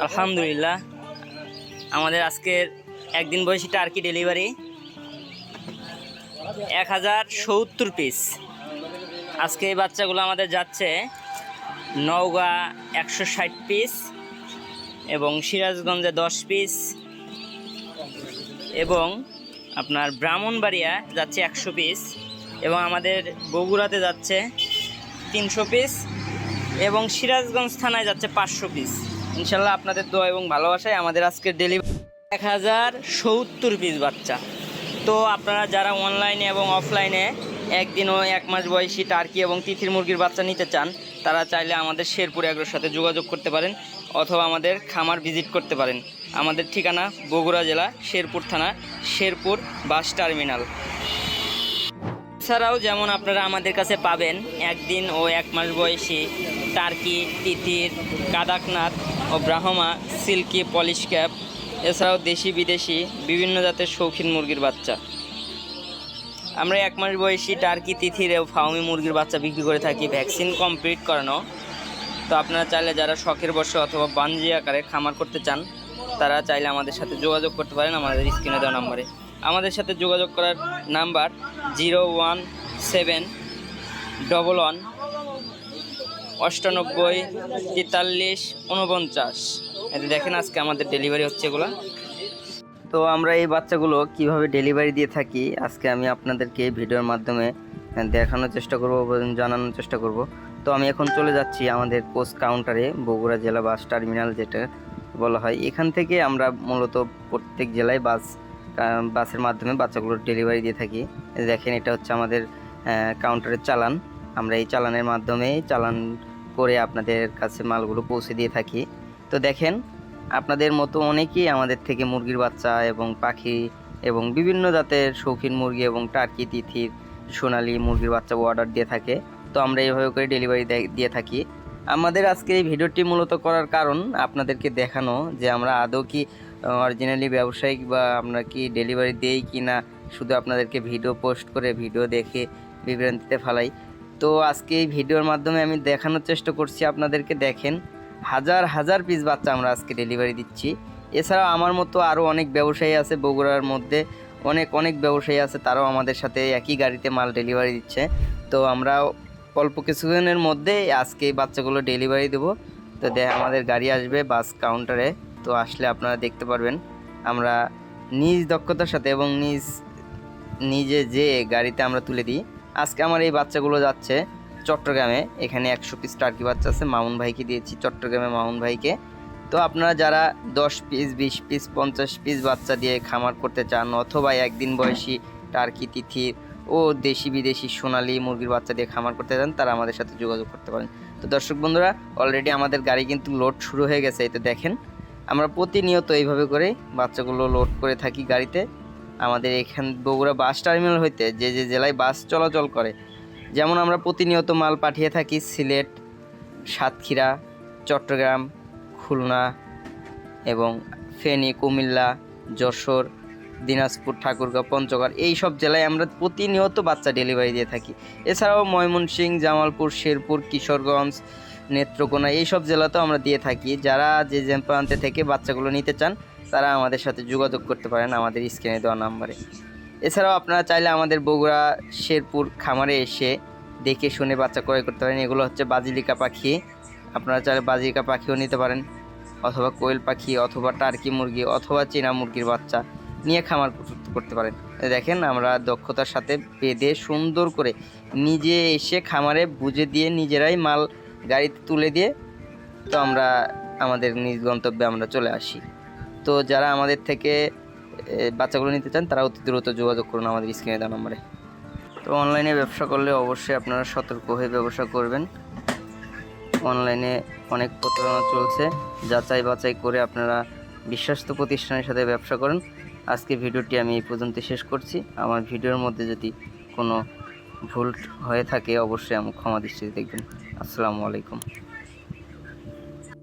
আলহামদুলিল্লাহ, আমাদের আজকের একদিন বয়সী টার্কি ডেলিভারি 1070 পিস। আজকে এই বাচ্চাগুলো আমাদের যাচ্ছে নওগাঁ 160 পিস এবং সিরাজগঞ্জে 10 পিস এবং আপনার ব্রাহ্মণবাড়িয়া যাচ্ছে 100 পিস এবং আমাদের বগুড়াতে যাচ্ছে 300 পিস এবং সিরাজগঞ্জ থানায় যাচ্ছে 500 পিস। ইনশাল্লাহ আপনাদের দোয়া এবং ভালোবাসায় আমাদের আজকের ডেলিভারি 1070 পিস বাচ্চা। তো আপনারা যারা অনলাইনে এবং অফলাইনে একদিন ও 1 মাস বয়সী টার্কি এবং তিথির মুরগির বাচ্চা নিতে চান, তারা চাইলে আমাদের শেরপুর এগ্রোর সাথে যোগাযোগ করতে পারেন অথবা আমাদের খামার ভিজিট করতে পারেন। আমাদের ঠিকানা বগুড়া জেলা শেরপুর থানা, শেরপুর বাস টার্মিনাল। এছাড়াও যেমন আপনারা আমাদের কাছে পাবেন একদিন ও 1 মাস বয়সী টার্কি, তিতির, কাদাকনাথ ও ব্রাহ্মা, সিল্কি, পলিশ ক্যাপ, এছাড়াও দেশি বিদেশি বিভিন্ন জাতের শৌখিন মুরগির বাচ্চা। আমরা 1 মাস বয়সী টার্কি, তিথির ও ফাউমি মুরগির বাচ্চা বিক্রি করে থাকি ভ্যাকসিন কমপ্লিট করানো। তো আপনারা চাইলে যারা শখের বশে অথবা বাণিজ্যিক আকারে খামার করতে চান, তারা চাইলে আমাদের সাথে যোগাযোগ করতে পারেন আমাদের স্ক্রিনে দেওয়া নম্বরে। আমাদের সাথে যোগাযোগ করার নাম্বার 01711 98 43 49। এতে দেখেন আজকে আমাদের ডেলিভারি হচ্ছে এগুলো। তো আমরা এই বাচ্চাগুলো কিভাবে ডেলিভারি দিয়ে থাকি আজকে আমি আপনাদেরকে এই ভিডিওর মাধ্যমে দেখানোর চেষ্টা করব, জানানোর চেষ্টা করব। তো আমি এখন চলে যাচ্ছি আমাদের পোস্ট কাউন্টারে, বগুড়া জেলা বাস টার্মিনাল যেটা বলা হয়। এখান থেকে আমরা মূলত প্রত্যেক জেলায় বাসের মাধ্যমে বাচ্চাগুলোর ডেলিভারি দিয়ে থাকি। দেখেন এটা হচ্ছে আমাদের কাউন্টারের চালান। আমরা এই চালানের মাধ্যমে চালান করে আপনাদের কাছে মালগুলো পৌঁছে দিয়ে থাকি। তো দেখেন আপনাদের মতো অনেকেই আমাদের থেকে মুরগির বাচ্চা এবং পাখি এবং বিভিন্ন জাতের শৌখিন মুরগি এবং টার্কি, তিথির, সোনালি মুরগির বাচ্চা অর্ডার দিয়ে থাকে। তো আমরা এইভাবে করে ডেলিভারি দিয়ে থাকি। আমাদের আজকে এই ভিডিওটি মূলত করার কারণ আপনাদেরকে দেখানো যে আমরা আদৌ কি অরিজিনালি ব্যবসায়িক বা আমরা কি ডেলিভারি দেই কি না, শুধু আপনাদেরকে ভিডিও পোস্ট করে ভিডিও দেখে বিভ্রান্তিতে ফেলাই। তো আজকে এই ভিডিওর মাধ্যমে আমি দেখানোর চেষ্টা করছি আপনাদেরকে। দেখেন হাজার হাজার পিস বাচ্চা আমরা আজকে ডেলিভারি দিচ্ছি। এছাড়াও আমার মতো আরও অনেক ব্যবসায়ী আছে বগুড়ার মধ্যে, অনেক ব্যবসায়ী আছে, তারাও আমাদের সাথে একই গাড়িতে মাল ডেলিভারি দিচ্ছে। তো আমরা অল্প কিছুদিনের মধ্যে আজকে এই বাচ্চাগুলো ডেলিভারি দেবো। তো আমাদের গাড়ি আসবে বাস কাউন্টারে। তো আসলে আপনারা দেখতে পারবেন আমরা নিজ দক্ষতার সাথে এবং নিজে যে গাড়িতে আমরা তুলে দিই। আজকে আমার এই বাচ্চাগুলো যাচ্ছে চট্টগ্রামে। এখানে 100 পিস টার্কি বাচ্চা আছে, মামুন ভাইকে দিয়েছি, চট্টগ্রামে মামুন ভাইকে। তো আপনারা যারা 10 পিস, 20 পিস, 50 পিস বাচ্চা দিয়ে খামার করতে চান অথবা একদিন বয়সী টার্কি, তিথির ও দেশি বিদেশি সোনালি মুরগির বাচ্চা দিয়ে খামার করতে চান, তারা আমাদের সাথে যোগাযোগ করতে পারেন। তো দর্শক বন্ধুরা, অলরেডি আমাদের গাড়ি কিন্তু লোড শুরু হয়ে গেছে। এতে দেখেন আমরা প্রতিনিয়ত এইভাবে করে বাচ্চাগুলো লোড করে থাকি গাড়িতে। আমাদের এখান বগুড়া বাস টার্মিনাল হইতে যে জেলায় বাস চলাচল করে, যেমন আমরা প্রতিনিয়ত মাল পাঠিয়ে থাকি সিলেট, সাতক্ষীরা, চট্টগ্রাম, খুলনা এবং ফেনী, কুমিল্লা, যশোর, দিনাজপুর, ঠাকুরগাঁও, পঞ্চগড়, এই সব জেলায় আমরা প্রতিনিয়ত বাচ্চা ডেলিভারি দিয়ে থাকি। এছাড়াও ময়মনসিংহ, জামালপুর, শেরপুর, কিশোরগঞ্জ, নেত্রকোনা, এই সব জেলাতেও আমরা দিয়ে থাকি। যারা যে প্রান্তে থেকে বাচ্চাগুলো নিতে চান, তারা আমাদের সাথে যোগাযোগ করতে পারেন আমাদের স্ক্রিনে দেওয়া নাম্বারে। এছাড়াও আপনারা চাইলে আমাদের বগুড়া শেরপুর খামারে এসে দেখে শুনে বাচ্চা ক্রয় করতে পারেন। এগুলো হচ্ছে বাজিলিকা পাখি, আপনারা চাইলে বাজিলিকা পাখিও নিতে পারেন অথবা কোয়েল পাখি অথবা টার্কি মুরগি অথবা চীনা মুরগির বাচ্চা নিয়ে খামার করতে পারেন। দেখেন আমরা দক্ষতার সাথে বেঁধে সুন্দর করে নিজে এসে খামারে বুঝে দিয়ে নিজেরাই মাল গাড়িতে তুলে দিয়ে তো আমরা আমাদের নিজ গন্তব্যে আমরা চলে আসি। তো যারা আমাদের থেকে বাচ্চাগুলো নিতে চান, তারা অতি দ্রুত যোগাযোগ করুন আমাদের স্ক্রিনে দেওয়া নম্বরে। তো অনলাইনে ব্যবসা করলে অবশ্যই আপনারা সতর্ক হয়ে ব্যবসা করবেন। অনলাইনে অনেক প্রতারণা চলছে, যাচাই বাছাই করে আপনারা বিশ্বস্ত প্রতিষ্ঠানের সাথে ব্যবসা করেন। আজকে ভিডিওটি আমি এই পর্যন্ত শেষ করছি। আমার ভিডিওর মধ্যে যদি কোনো ভুল হয়ে থাকে অবশ্যই আমি ক্ষমা দৃষ্টিতে দেখবেন। আসসালামু আলাইকুম।